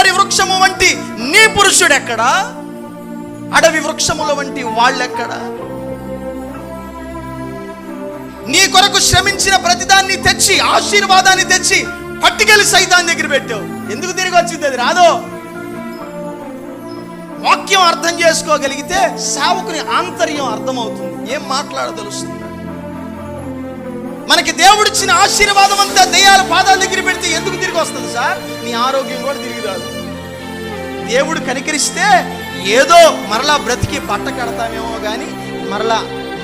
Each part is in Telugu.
కేదారి వృక్షము వంటి నీ పురుషుడెక్కడా? అడవి వృక్షముల వంటి వాళ్ళెక్కడా? నీ కొరకు శ్రమించిన ప్రతిదాన్ని తెచ్చి, ఆశీర్వాదాన్ని తెచ్చి పట్టుకెళ్ళి సైతాన్ దగ్గర పెట్టావు. ఎందుకు తిరిగి వచ్చింది? అది రాదో. వాక్యం అర్థం చేసుకోగలిగితే సేవకుని ఆంతర్యం అర్థమవుతుంది, ఏం మాట్లాడదలుస్తుంది. మనకి దేవుడిచ్చిన ఆశీర్వాదం అంతా దెయ్యాల పాదాల దగ్గర పెడితే ఎందుకు తిరిగి వస్తుంది సార్? నీ ఆరోగ్యం కూడా తిరిగి రాదు. దేవుడు కనికరిస్తే ఏదో మరలా బ్రతికి బట్ట కడతామేమో కానీ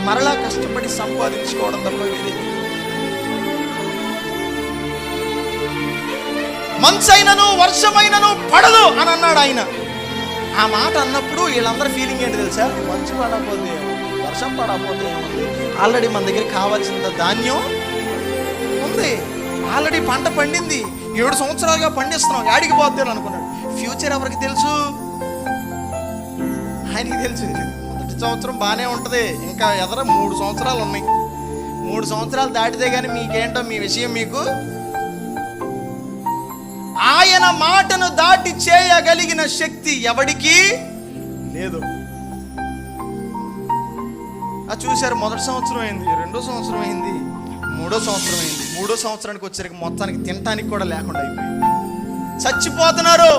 మరలా కష్టపడి సంపాదించుకోవడం తప్ప వేరే. మంచైనను వర్షమైనను పడదు అని అన్నాడు ఆయన. ఆ మాట అన్నప్పుడు వీళ్ళందరూ ఫీలింగ్ ఏంటి తెలుసా? మంచు పడకపోతే వర్షం పడకపోతే ఆల్రెడీ మన దగ్గర కావాల్సినంత ధాన్యం ఉంది, ఆల్రెడీ పంట పండింది, 7 సంవత్సరాలుగా పండిస్తున్నాం, యాడికి పోతే అనుకున్నాడు. ఫ్యూచర్ ఎవరికి తెలుసు? ఆయనకి తెలుసు. మొదటి సంవత్సరం బాగానే ఉంటుంది, ఇంకా ఎదర 3 సంవత్సరాలు ఉన్నాయి. 3 సంవత్సరాలు దాటితే కానీ మీకేంటో మీ విషయం మీకు. ఆయన మాటను దాటి చేయగలిగిన శక్తి ఎవడికి లేదు. చూశారు, మొదటి సంవత్సరం అయింది, 2వ సంవత్సరం అయింది, 3వ సంవత్సరం అయింది. 3వ సంవత్సరానికి వచ్చేసరికి మొత్తానికి తినటానికి కూడా లేకుండా అయిపోయింది. చచ్చిపోతున్నారు,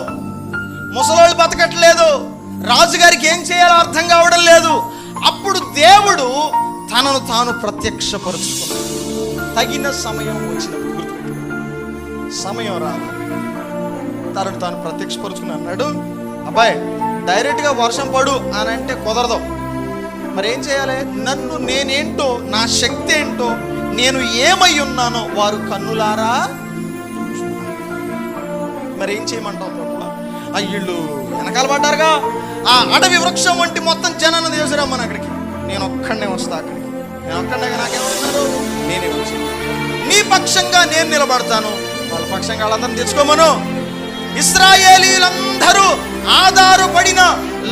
ముసలోళ్ళు బతకట్లేదు, రాజుగారికి ఏం చేయాలో అర్థం కావడం లేదు. అప్పుడు దేవుడు తనను తాను ప్రత్యక్షపరుచుకున్నాడు. తగిన సమయం వచ్చినప్పుడు, సమయం రాదు, తనను తాను ప్రత్యక్షపరుచుకుని అన్నాడు, అబ్బాయి డైరెక్ట్గా వర్షం పడు అని అంటే కుదరదు. మరి ఏం చేయాలి? నన్ను నేనేంటో, నా శక్తి ఏంటో, నేను ఏమై ఉన్నానో వారు కన్నులారా. మరి ఏం చేయమంటావు? వీళ్ళు వెనకాల పడ్డారుగా, ఆ అడవి వృక్షం వంటి మొత్తం జనాన్ని తీసుకురమ్మని అక్కడికి. నేను ఒక్కడనే వస్తా అక్కడికి, నేను ఒక్కడనే, నాకేమన్నారు, నేనే వచ్చి నీ పక్షంగా నేను నిలబడతాను, వాళ్ళ పక్షంగా వాళ్ళందరినీ తెచ్చుకోమను. ఇశ్రాయేలీలందరూ ఆధారపడిన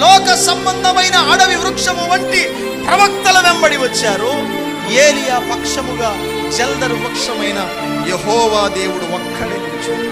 లోక సంబంధమైన అడవి వృక్షము వంటి ప్రవక్తల వెంబడి వచ్చారు. ఏలియా పక్షముగా జల్దరు వృక్షమైన యెహోవా దేవుడు ఒక్కడే నిలిచాడు.